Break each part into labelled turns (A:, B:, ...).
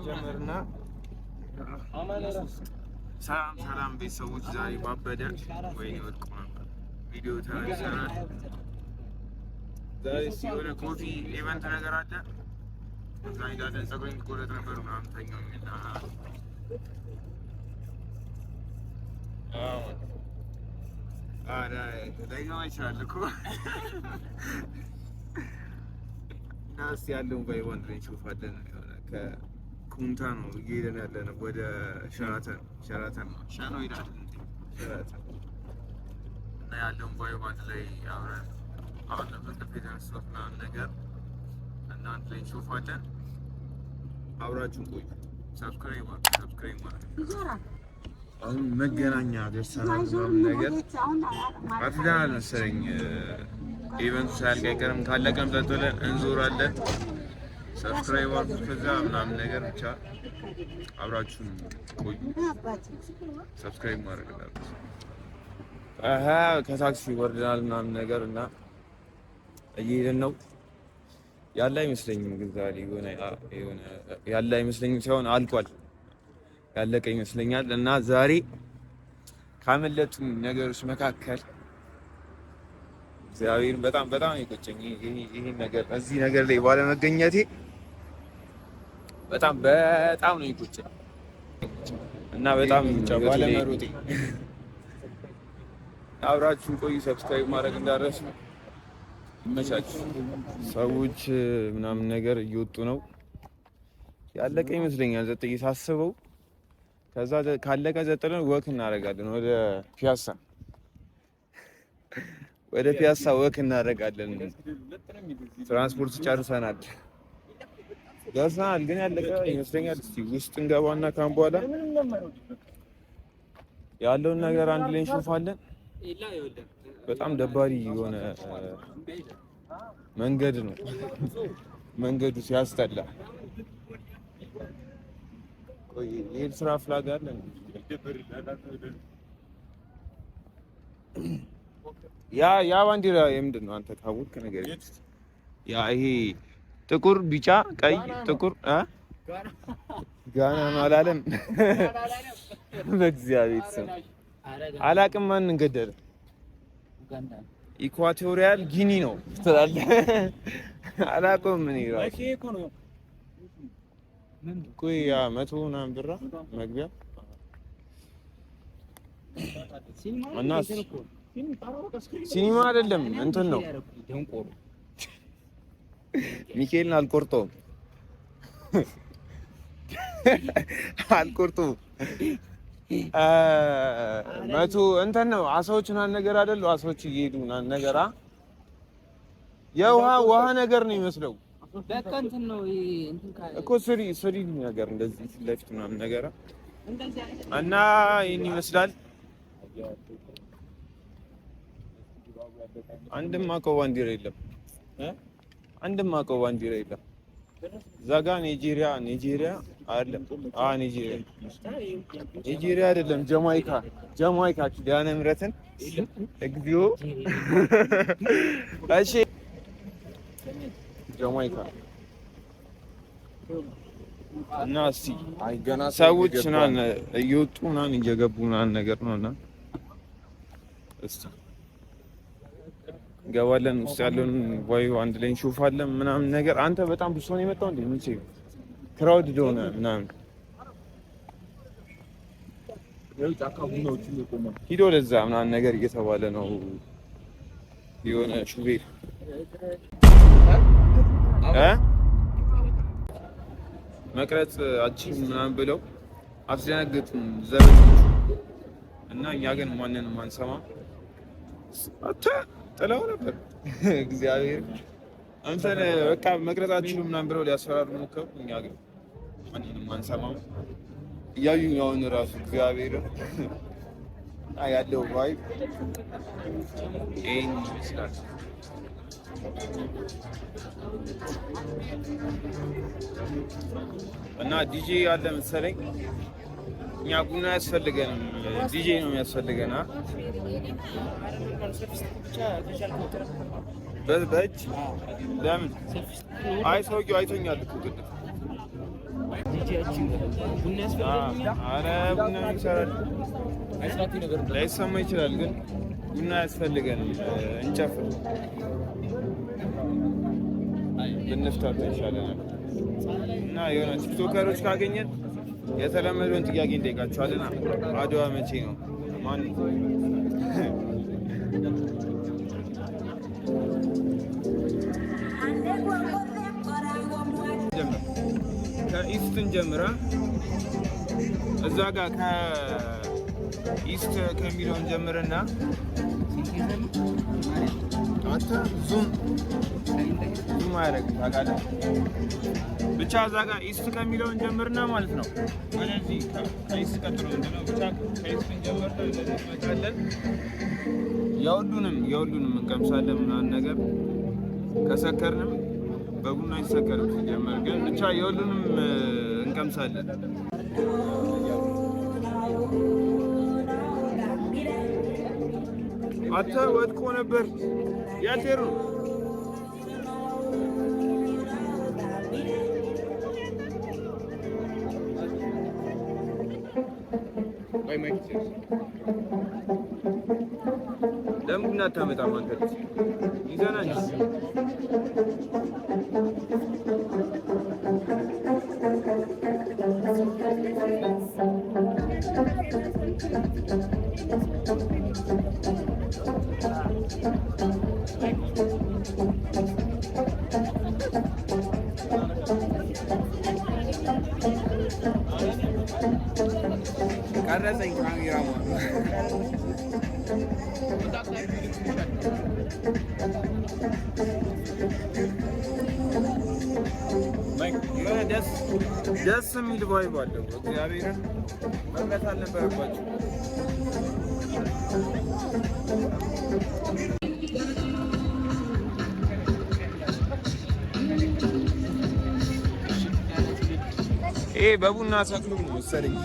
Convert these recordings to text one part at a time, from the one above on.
A: ጀመርና ሰላም ቤተሰቦች፣ ዛሬ ባበደ ወይኔ ወድቆ ነበር ቪዲዮ ተሰራል። ዛሬ ሲሆነ ኮፊ ኢቨንት ነገር አለ። እዛ ሄዳለን። ፀጉሬን ቆረጥ ነበር ምናምን ተኛው እና ላይገባ ይችላል እኮ እና እስኪ ያለውን ቫይብ እንሾፋለን። ከኩንታ ነው እየሄድን ያለነው ወደ ሸራተን ነው ሻኖ ሄዳል ሸራተን እና ያለውን ቫይብ አንድ ላይ አብረን አሁን በቅርብ የተነሳሁት ምናምን ነገር እና አንድ ላይ እንሾፋለን። አብራችሁን ቆዩ። ሰብስክራይብ ማለት አሁን መገናኛ ደርሰናል ምናምን ነገር አትደናል መሰለኝ። ኢቨንቱ ሳያልቅ አይቀርም። ካለቀም ብለን እንዞራለን። ሰብስክራይብ አድርጉ ከዛ ምናምን ነገር ብቻ አብራችሁን ቆዩ። ሰብስክራይብ ማድረግ እንዳትረሱ። ከታክሲ ወርደናል ምናምን ነገር እና እየሄድን ነው። ያለ አይመስለኝም ግን ዛሬ የሆነ ያለ አይመስለኝም ሳይሆን አልቋል። ያለቀ ይመስለኛል እና ዛሬ ካመለጡኝ ነገሮች መካከል እግዚአብሔር በጣም ይቆጨኝ ይሄን ነገር እዚህ ነገር ላይ ባለመገኘቴ በጣም ነው ይቆጨኝ እና በጣም ባለመሮጤ። አብራችሁን ቆዩ። ሰብስክራይብ ማድረግ እንዳትረሱ። ይመቻችሁ። ሰዎች ምናምን ነገር እየወጡ ነው። ያለቀ ይመስለኛል ዘጠኝ ሳስበው። ከዛ ካለቀ ዘጠለን ወክ እናደርጋለን ወደ ፒያሳ ወክ እናደርጋለን። ትራንስፖርት ጨርሰናል ግን ያለቀ ይመስለኛል። እስቲ ውስጥ እንገባና ካም በኋላ ያለውን ነገር አንድ ላይ እንሾፋለን። በጣም ደባሪ የሆነ መንገድ ነው። መንገዱ ሲያስጠላ። የኤርትራ ፍላግ አለ። ያ ባንዲራ የምንድን ነው? አንተ ካወቅክ ነገር ያ ይሄ ጥቁር፣ ቢጫ፣ ቀይ፣ ጥቁር ጋና ነው አላለም? በእግዚአብሔር ስም አላቅም። ማንን ገደለ? ኢኳቶሪያል ጊኒ ነው ትላለህ። አላውቅም እኔ እራሱ። ቆይ ያ 100 ምናምን ብር መግቢያ እና ሲኒማ አይደለም እንትን ነው። ሚካኤልን አልቆርጠውም። መቶ እንትን ነው። አሳዎች ምናምን ነገር አይደሉ? አሳዎች እየሄዱ ምናምን ነገር የውሃ ነገር ነው የሚመስለው እኮ ስሪ ነገር እንደዚህ ፊት ለፊት ምናምን ነገር እና ይሄን ይመስላል። አንድም አውቀው ባንዲራ የለም። እዛ ጋ ኒጄሪያ አይደለም። ኒጄሪያ አይደለም፣ ጃማይካ ኪዳነ ምሕረትን እግዚኦ። እሺ ጃማይካ እና እስቲ ሰዎች ምናምን እየወጡ ምናምን እየገቡ ምናምን ነገር ነው እና እስቲ እንገባለን። ውስጥ ያለውን ቫይብ አንድ ላይ እንሾፋለን ምናምን ነገር። አንተ በጣም ብዙ ሰው ነው የመጣው እንዴ? ምን ሲል ክራውድ ሆነ ምናምን ሂዶ ለዛ ምናምን ነገር እየተባለ ነው። የሆነ ሹፌር መቅረጽ አችም ምናምን ብለው አስደነግጡን ዘበኞቹ እና እኛ ግን ማንንም አንሰማ። ጥለው ነበር እግዚአብሔር አንተን በቃ መቅረጻችሁን ምናምን ብለው ሊያስፈራሩ ሞከሩ። እኛ ግን ማንንም አንሰማም። እያዩኝ አሁን እራሱ እግዚአብሔር ያለው ቫይብ ይሄን ይመስላል። እና ዲጄ ያለ መሰለኝ። እኛ ቡና ያስፈልገንም ዲጄ ነው የሚያስፈልገና በእጅ ለምን? አይ ሰውዬው አይቶኛል እኮ ቅድም ቡና ይሰራል ላይሰማ ይችላል፣ ግን ቡና ያስፈልገንም። እንጨፍር ብንፍታታ ይሻለናል። እና የሆነ ቲክቶከሮች ካገኘን የተለመደውን ጥያቄ እንጠይቃቸዋለን። አድዋ መቼ ነው? ማን ከኢስትን ጀምራ እዛ ጋር ከኢስት ከሚለውን ጀምርና አንተ ዙም አያደርግም ታውቃለህ። ብቻ እዛ ጋር ኢስት ከሚለውን ጀምርና ማለት ነው። ስለዚህ ከኢስት ቀጥሎ ምንድነው? ብቻ ከኢስት ጀምርና እንደዚህ እንመጣለን። የሁሉንም እንቀምሳለን ምናምን ነገር ከሰከርንም በቡና ይሰከርም ሲጀመር፣ ግን ብቻ የሁሉንም እንቀምሳለን። አታ ወድቆ ነበር ያቴሩ ለምን ቡና አታመጣም አንተ? ይዘና ቀረጸኝ ካሜራማ ደስ የሚል ቫይብ አለው። እግዚአብሔርን መምረት አልነበረባቸው። ይሄ በቡና ሰክሉ ነው መሰለኝ።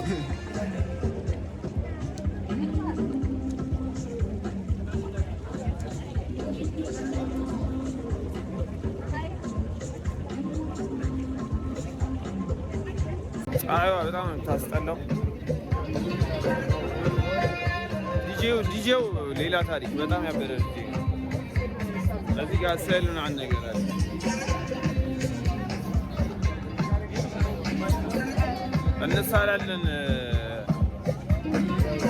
A: ፀሐይዋ በጣም ታስጠላው። ዲጄው ሌላ ታሪክ፣ በጣም ያበደ ዲጄ። እዚህ ጋር ስዕሉን አነገራል። እንሳላለን።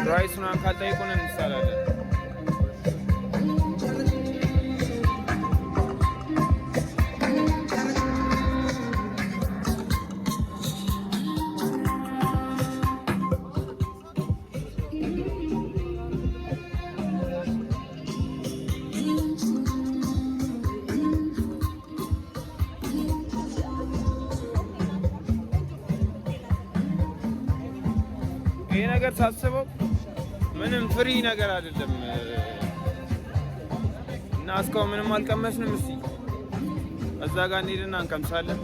A: ራይሱን ካልጠይቁን እንሳላለን። ይሄ ነገር ሳስበው ምንም ፍሪ ነገር አይደለም እና እስካሁን ምንም አልቀመስንም። እስቲ እዛ ጋር እንሄድና እንቀምሳለን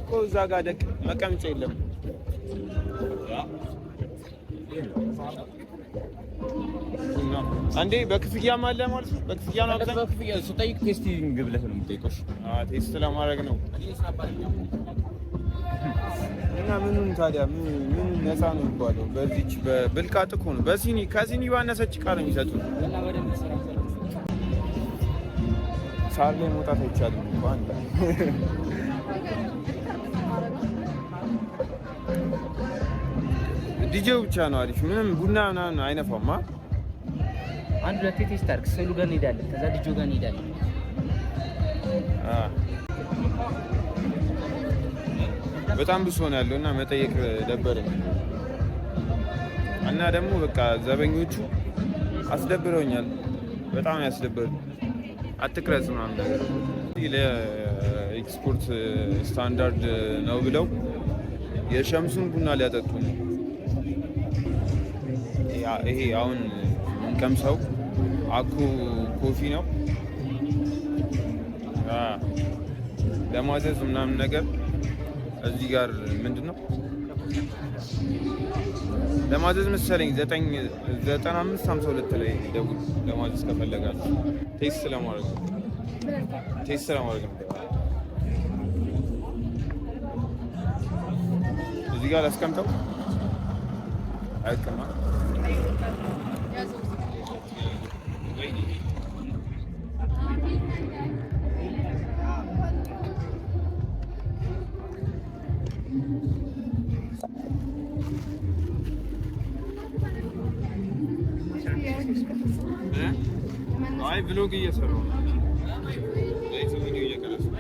A: እኮ እዛ ጋር ደቅ መቀምጫ የለም። አንዴ በክፍያም አለ ማለት ነው። በክፍያ ነው አብዛኛው። በክፍያ ስጠይቅ ቴስቲንግ ብለህ ነው የምትጠይቀው። ቴስት ለማድረግ ነው። እና ምኑን ታዲያ ምን ነፃ ነው የሚባለው? በዚች በብልቃጥ እኮ ነው። በሲኒ ከሲኒ ባነሰች ዕቃ ነው የሚሰጡት። ሳር ላይ መውጣት አይቻልም እኮ አንተ። ዲጄው ብቻ ነው አሪፍ። ምንም ቡና ምናምን አይነፋማ።
B: አንድ ሁለት ቴስት አድርግ። ስዕሉ ጋር እንሄዳለን፣ ከዛ ዲጄው ጋር እንሄዳለን።
A: በጣም ብሶ ነው ያለው እና መጠየቅ ደበረኝ። እና ደግሞ በቃ ዘበኞቹ አስደብረውኛል። በጣም ያስደብሩ። አትቅረጽ ምናምን ነገር ለኤክስፖርት ስታንዳርድ ነው ብለው የሸምሱን ቡና ሊያጠጡ ነው። ይሄ አሁን ቀምሰው አኩ ኮፊ ነው ለማዘዝ ምናምን ነገር እዚህ ጋር ምንድነው ለማዘዝ መሰለኝ 9552 ላይ ደውል ለማዘዝ ከፈለጋችሁ ቴስት ለማድረግ ነው። ጋር ላስቀምጠው አይቀማ አይ ብሎግ እየሰራሁ ነው። ለይቶ ቪዲዮ እየቀረጽኩ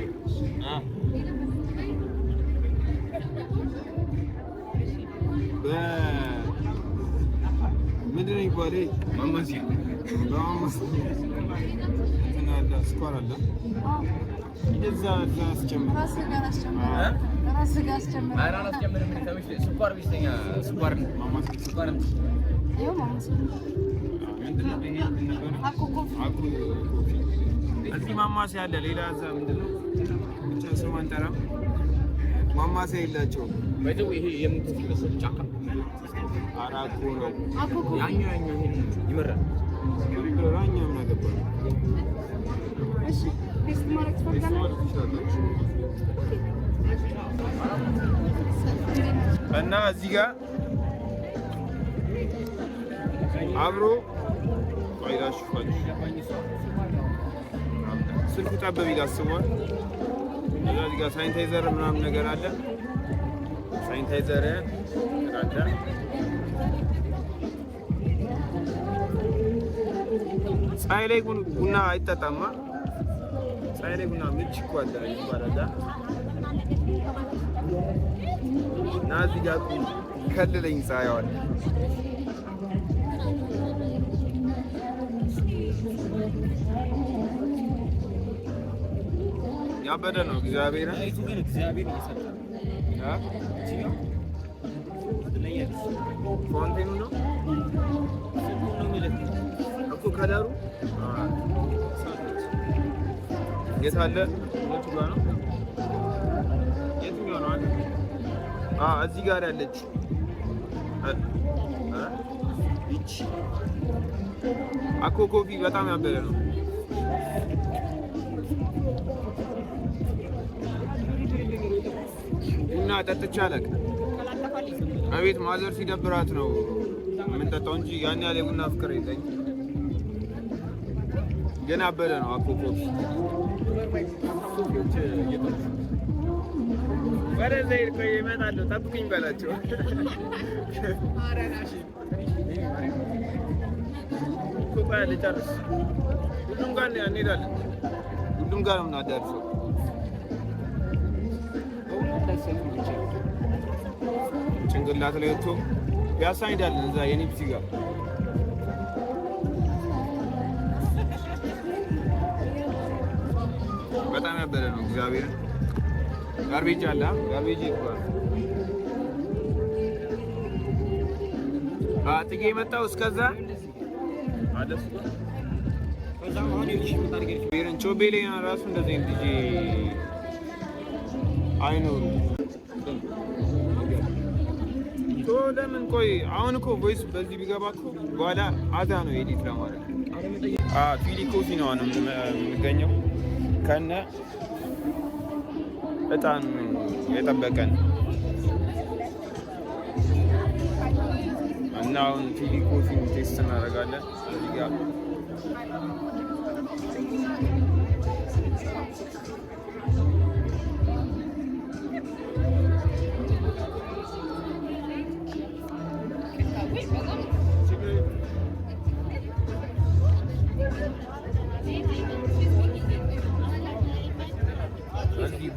A: ምንድን ነው የሚባለው? ማማሲያ እንትን አለ፣ ስኳር አለ። እዛ አስጨምር
B: ራስህ ጋር አስጨምር። ኧረ አላስጨምርም። ስኳር ቢስተኛ ስኳር
A: እዚህ ማማሲያ አለ። ሌላ እዛ ምንድን ነው ብቻ ስም አንጠራም። ማማሲያ የላቸውም።
B: ይሄ የምትመስለው ጫካ
A: አራኮ ነው።
B: ያኛው ይመራል።
A: ያኛው ምን አገባኝ።
C: እሺ ቴስት ማድረግ ትፈልጋለህ?
A: እና እዚህ ጋር አብሮ አይላሽፋል። ስልኩ ጠበብ ይላስቧል። እዚህ ጋር ሳኒታይዘር ምናምን ነገር አለ። ሳኒታይዘር አለ። ፀሐይ ላይ ቡና አይጠጣማ። ፀሐይ ላይ ቡና ምች እኮ አለ ይባላል። እና እዚህ ጋር ከልለኝ ፀሐይዋል። ያበደ ነው። እግዚአብሔር ፎንቴኑ ነው እኮ ከለሩ የት አለ? ሞቹ ጋር ነው። የትኛው ነው አለ? እዚህ ጋር ያለች ይቺ አኮ ኮፊ በጣም ያበደ ነው። ቡና ጠጥቼ አላውቅም። አቤት ማዘር ሲደብራት ነው የምንጠጣው እንጂ ያን ያለ ቡና ፍቅር የለኝም። ግን አበደ ነው አኮ ኮፊ። ወደዛ ይመጣለሁ፣ ጠብቁኝ በላቸው። ቆይ ልጨርስ። ሁሉም ጋር እንሄዳለን። ሁሉም ጋር ነው የምናዳርሰው። ጭንቅላት ላይ ወጥቶ ፒያሳ እንሄዳለን። እዛ የኒፕሲ ጋር በጣም ያበደ ነው። እግዚአብሔር ጋርቤጅ አለ። ጋርቤጅ ይባላል። ጥጌ የመጣው እስከዛ አለስ ከዛም አሁን ይልሽ ቾቤሌ ራሱ እንደዚህ እንጂ አይኖርም። ለምን ቆይ አሁን እኮ ቮይስ በዚህ ቢገባ እኮ በኋላ አዛ ነው ኤዲት ለማድረግ። ፊሊ ኮፊ ነው አሁን የምገኘው ከነ እጣን የጠበቀን እና አሁን ፊሊ ኮፊ ቴስት እናደርጋለን። እዚህ ጋር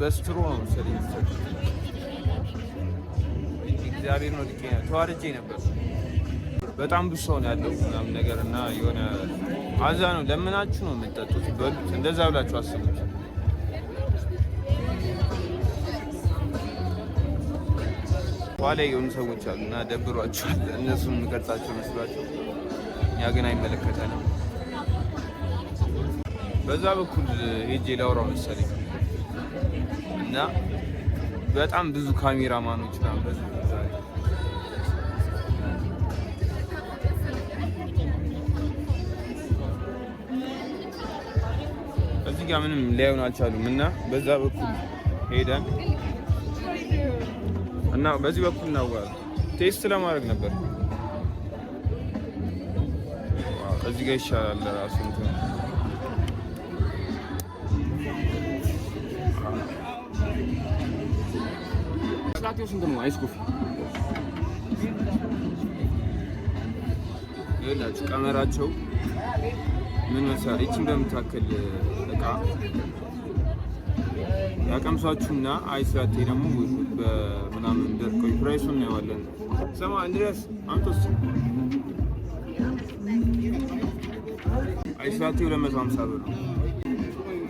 A: በስትሮ ነው መሰለኝ። እግዚአብሔር ነው ልኬ ተዋርጄ ነበር። በጣም ብዙ ሰው ነው ያለው ምናምን ነገር እና የሆነ አዛ ነው። ለምናችሁ ነው የምትጠጡት በሉት፣ እንደዛ ብላችሁ አስቡት። ኋላ የሆኑ ሰዎች አሉ እና ደብሯቸዋል። እነሱን የምቀርጻቸው መስሏቸው፣ እኛ ግን አይመለከተንም። በዛ በኩል ሄጄ ላውራው መሰለኝ እና በጣም ብዙ ካሜራማኖች ነው በዚህ ዛሬ። እዚህ ጋር ምንም ሊያዩን አልቻሉም እና በዛ በኩል ሄደን እና በዚህ በኩል ነው ቴስት ለማድረግ ነበር። እዚህ ጋር ይሻላል ለራሱ እንትን
B: ስላቴው ስንት ነው? አይስ ኮፊ
A: ይላችሁ ቀመራቸው ምን መሰለህ እቺ እንደምታክል እቃ ያቀምሷችሁና አይስ ላቴ ደግሞ በምናምን ደርቆይ ፕራይሱን ነው ያዋለን። ሰማ እንድረስ አንተስ አይስ ላቴ 250 ብር ነው።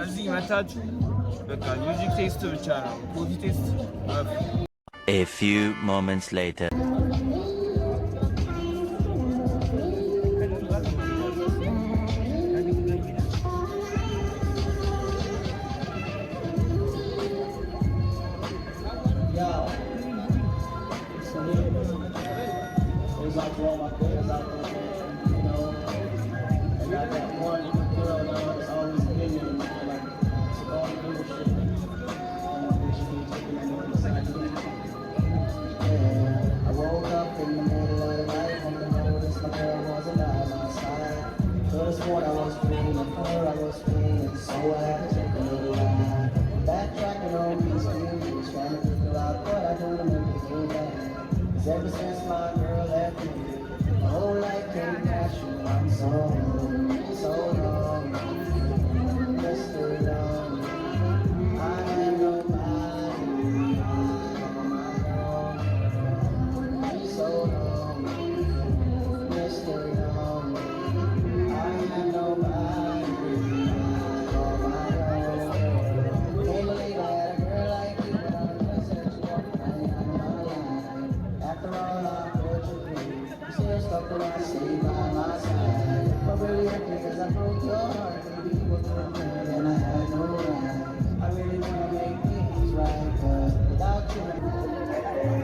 A: እዚህ መታችሁ በቃ ሚውዚክ ቴስት ብቻ ነው ኮፊ ቴስት።
D: A few moments later.
E: Ever since my girl left me, my whole life came crashing. I'm so long, Mr. Young. I had nobody on my own. So long, Mr. Young. I had nobody on my own. Can't believe I had a girl like you, but I'm just such a after all I put you through, you still stuck around, stay by my side. But really happy because I broke your heart, baby, you were good and I had no right. I really wanna make things right, but without you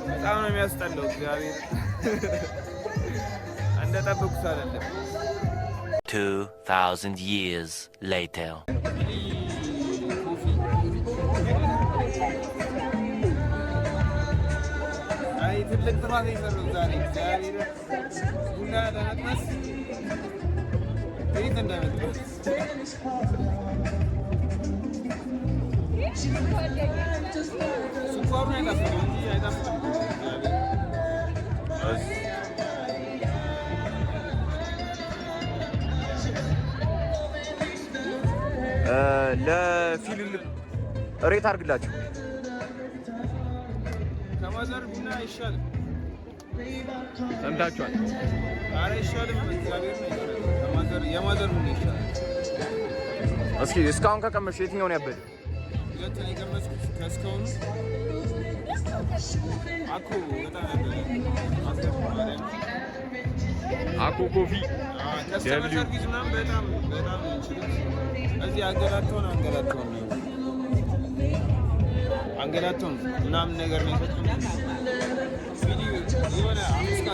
A: በጣም ነው የሚያስጠላው። እግዚአብሔር እንደጠበቁት አይደለም።
D: 2000 years later.
A: አይ ትልቅ ጥፋት የሰሩት ዛሬ እግዚአብሔር ቡና ለመቅመስ ቤት እንደመጣ ስኳሩን አይጣፍጥም እንጂ አይጣፍጥም።
B: ለፊልም ሬት አድርግላችሁ።
A: ከማዘር ቡና አይሻልም?
B: ሰምታችኋል?
A: ኧረ አይሻልም። እግዚአብሔር ነው ይሻላል። የማዘር ቡና ይሻላል።
B: እስኪ እስካሁን ከቀመሽ የትኛውን ያበደ?
A: ሁለት ነው የቀመስኩት ከእስካሁኑ። አኩ በጣም ያበደ
B: አኩ ኮፊ
A: ከስተመር ሰርቪስ ምናምን በጣም ነው የሚችሉት። እዚህ አንገላቶን ምናምን ነገር ነው የሰጡት። ቪዲዮ የሆነ አምስት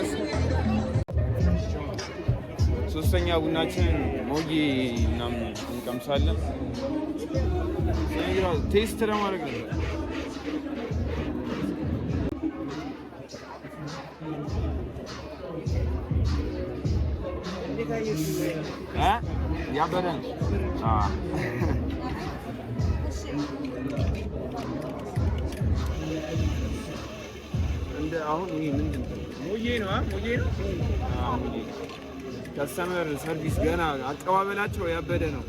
A: ሶስተኛ ቡናችንን ሞጌ ምናምን እንቀምሳለን። ቴስት ለማድረግ ነበር። ያበደ ነው። እንደ አሁን ይሄ ምንድን ነው? ሞዬ ነው። ከስተመር ሰርቪስ ገና አቀባበላቸው ያበደ ነው።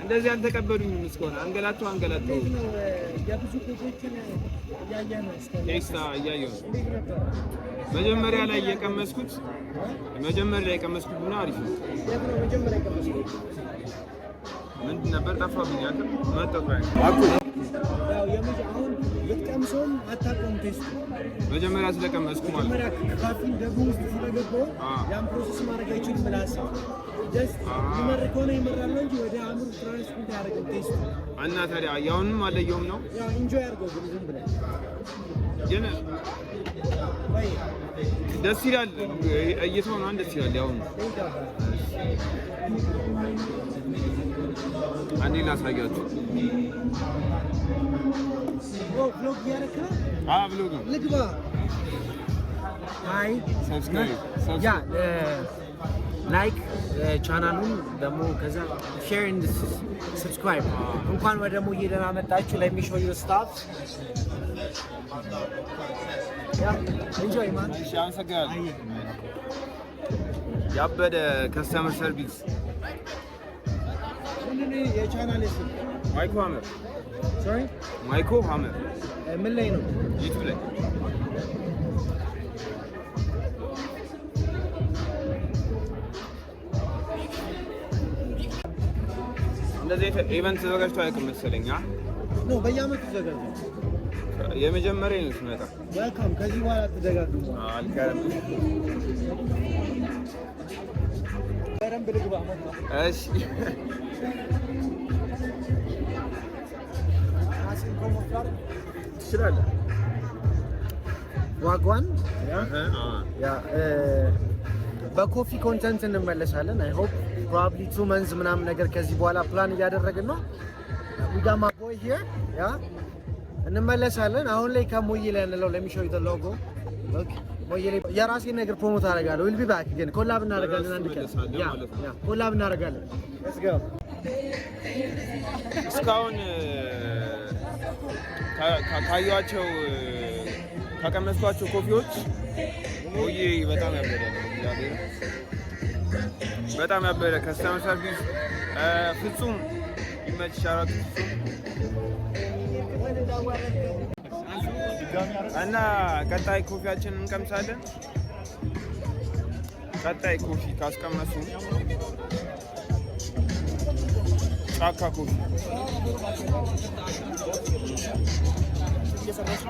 A: እንደዚህ አልተቀበሉኝም እስካሁን። አንገላቸው የብዙ ፎቶችን ቴስታ እያየሁ ነው። መጀመሪያ ላይ የቀመስኩት መጀመሪያ የቀመስኩት ቡና አሪፍ ነው።
F: የት ነው መጀመሪያ የቀመስኩት?
A: ምንድን ነበር ጠፋብኝ። አንተ መጠጥ ላይ
F: ያው አሁን ብትቀምሰውም አታውቀውም ቴስት
A: መጀመሪያ ስለቀመስኩ ማለት
F: መጀመሪያ ካፊን ደግሞ ውስጥ ስለገባው ያን ፕሮሰስ ማድረግ አይችልም ብላስ ጀስት ይመር ከሆነ ይመራል እንጂ ወደ አእምሮ ትራንስፖርት ያደርጋል ቴስት
A: እና ታዲያ ያውንም አለየውም ነው
F: ያው ኢንጆይ አድርገው ግን ዝም ብለህ
A: ግን ደስ ይላል። እይታው ነው ደስ ይላል። ያው አንዴ ላሳያችሁ።
F: ብሎግ ያረከ
A: ብሎግ ነው።
F: ልግባ አይ
A: ሰብስክራይብ
F: ያ ላይክ ቻናሉን ደግሞ ከዛ ሼር ኤንድ ሰብስክራይብ እንኳን ወደ ሞዬ ደህና መጣችሁ። let me show you stuff enjoy man
A: እሺ አመሰግናለሁ። ያበደ ከስተመር ሰርቪስ
F: ምን የቻናል ስም
A: ማይኮ ሀመር
F: sorry
A: ማይኮ ሀመር
F: ምን ላይ ነው?
A: ዩቲዩብ ላይ እንደዚህ ኢቨንት ተዘጋጅቶ አያውቅም መሰለኝ።
F: ኖ በየዓመቱ ተዘጋጅቶ
A: የመጀመሪያ ነው ስመጣ።
F: welcome ከዚህ በኋላ ተደጋግሞ
A: አልቀርም።
F: በረም ብልግባ
A: እሺ ትችላለህ።
F: ዋጓን በኮፊ ኮንተንት እንመለሳለን። አይ ሆፕ ፕሮባብሊ 2 months ምናምን ነገር ከዚህ በኋላ ፕላን እያደረግን ነው። ዊጋማ ቦይ ሂር ያ እንመለሳለን። አሁን ላይ ከሞዬ ላይ ያለው ለሚሾው ሎጎ ኦኬ ሞዬ ላይ የራሴን ነገር ፕሮሞት አደርጋለሁ። ዊል ቢ ባክ ግን ኮላብ እናደርጋለን። አንድ ቀን ያ ኮላብ እናደርጋለን። ሌትስ ጎ
A: እስካሁን ካዩዋቸው ከቀመስኳቸው ኮፊዎች ሞዬ በጣም ያበደ ነው። በጣም ያበደ ከስተመር ሰርቪስ ፍጹም ይመችሻል። እና ቀጣይ ኮፊያችንን እንቀምሳለን። ቀጣይ ኮፊ ካስቀመሱ ጫካ ኮፊ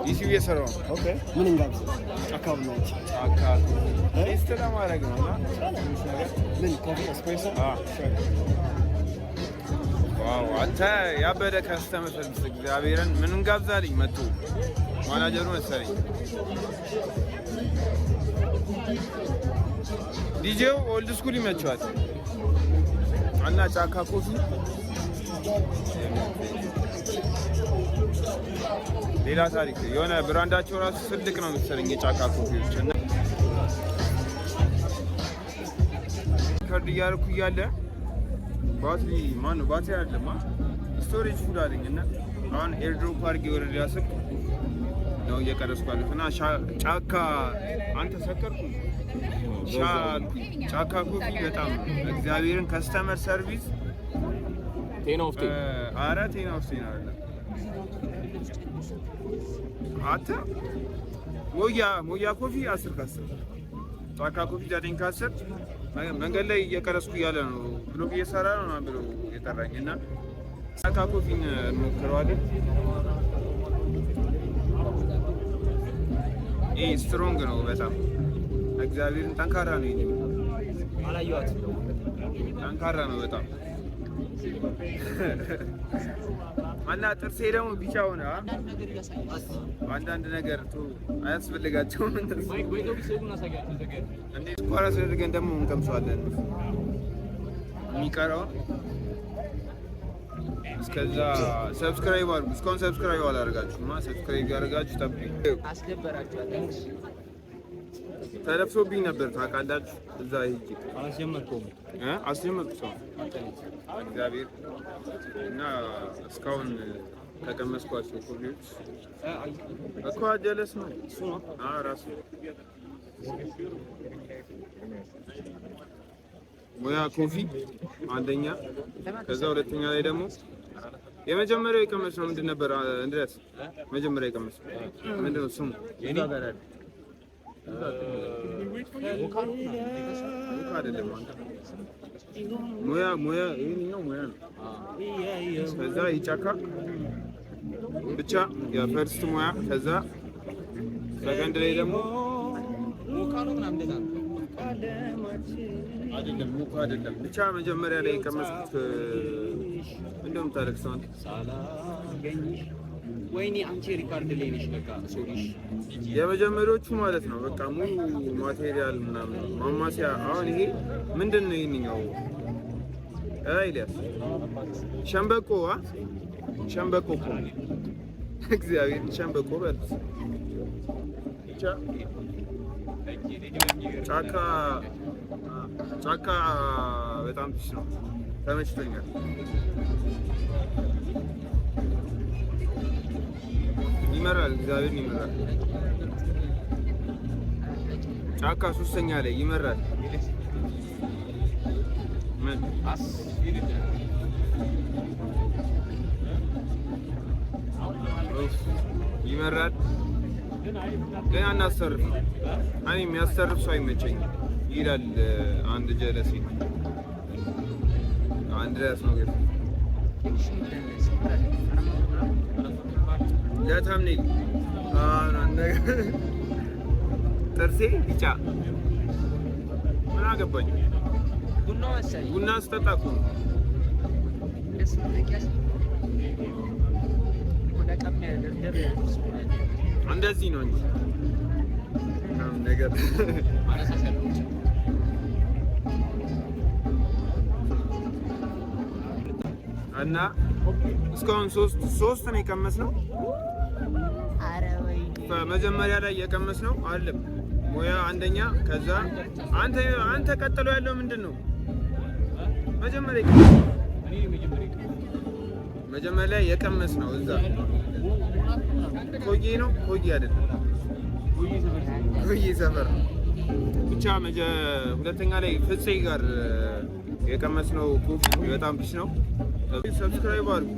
A: ዲሲ እየሰራሁ ነው። ኦኬ
F: ምን እንጋብዝ? ጫካው ነው
A: ጫካ ቴስት ለማድረግ ነው።
F: ምን ኮፊ ኤስፕሬሶ
A: ዋው አንተ ያበደ ከስተመር ሰርቪስ እግዚአብሔርን ምን እንጋብዛልኝ መጥቶ ማናጀሩ መሰለኝ ዲጄው ኦልድ ስኩል ይመቸዋል እና ጫካ ኮፊ ሌላ ታሪክ የሆነ ብራንዳቸው ራሱ ትልቅ ነው መሰለኝ የጫካ ኮፊዎች እና ከርድ እያደረኩ እያለ ባትሪ ማነው ባትሪ አይደለም ስቶሬጅ ፉል አለኝ እና አሁን ኤርድሮፕ አድርጌ ወረድ ያስብ ነው እየቀረስኩ ያለሁት እና ጫካ አንተ ሰከርኩ ጫካ ኮፊ በጣም እግዚአብሔርን ከስተመር ሰርቪስ
B: ቴን ኦፍ ቴን
A: ኧረ ቴን ኦፍ ቴን አይደለም አንተ ሞያ ኮፊ 10 ከ10 ጫካ ኮፊ 9 ከ10 መንገድ ላይ እየቀረስኩ እያለ ነው ብሎግ እየሰራ ነው ብሎ የጠራኝ እና ጫካ ኮፊን እንሞክረዋለን። ይህ ስትሮንግ ነው በጣም እግዚአብሔርን ጠንካራ ነው። ይሄ
B: አላየኋትም።
A: ጠንካራ ነው በጣም እና ጥርሴ ደግሞ ቢጫ ሆነ። አንዳንድ ነገር አያስፈልጋቸውም እነሱ እንዴ ስኳር አስደርገን ደግሞ እንቀምሰዋለን የሚቀረውን። እስከዛ ሰብስክራይብ አድርጉ። እስካሁን ሰብስክራይብ አላደርጋችሁማ። ሰብስክራይብ ያደርጋችሁ ጠብቁ። ተለፍሶብኝ ነበር ታውቃላችሁ። እዛ ሂጅ አስጀመርኩም አስጀመርኩ ሰው እግዚአብሔር እና እስካሁን ተቀመስኳቸው ኮፊዎች እኮ ጀለስ ነው እሱ ነው ራሱ ሞያ ኮፊ አንደኛ። ከዛ ሁለተኛ ላይ ደግሞ የመጀመሪያው የቀመስነው ምንድን ነበር? እንድረስ መጀመሪያ የቀመስነው ምንድን ነው ስሙ? አይደለም ሙያ ይሄኛው ሙያ ነው። ከዛ ይጫካ ብቻ የፈርስት ሙያ ከዛ ሰከንድ ላይ ደግሞ አይደለም ብቻ መጀመሪያ ላይ የቀመስኩት እንደውም ታለቅሰው
B: ወይኔ አንቺ ሪካርድ ላይ ነሽ። በቃ ሶሪሽ
A: የመጀመሪያዎቹ ማለት ነው። በቃ ሙሉ ማቴሪያል ምናምን ማማሲያ። አሁን ይሄ ምንድን ነው? ይሄንኛው ኢልያስ ሸምበቆ ሸምበቆ እኮ እግዚአብሔር ሸምበቆ በል ብቻ ጫካ በጣም ትሽ ነው። ተመችቶኛል። ይመራል፣ እግዚአብሔር ይመራል። ጫካ ሶስተኛ ላይ ይመራል። ምን ይመራል ግን አናሰርፍ ነው። እኔ የሚያሰርፍ ሰው አይመቸኝም ይላል አንድ ጀለሴ። አንድ ራስ ነው ግን ለታምኔል ጥርሴ ቢጫ ምን አገባኝ? ቡና ስጠጣ እኮ ነው። እንደዚህ ነው እንጂ ነገር እና እስካሁን ሶስት ነው የቀመስነው። መጀመሪያ ላይ የቀመስነው አለም ሙያ አንደኛ። ከዛ አንተ ቀጥሎ ያለው ምንድን ነው? መጀመሪያ ላይ የቀመስነው እዛ ኮዬ ነው። ኮዬ አይደለም ኮዬ ሰፈር ነው። ብቻ ሁለተኛ ላይ ፍፄ ጋር የቀመስነው ኮፊ በጣም ፒስ ነው። ሰብስክራይብ አድርጉ።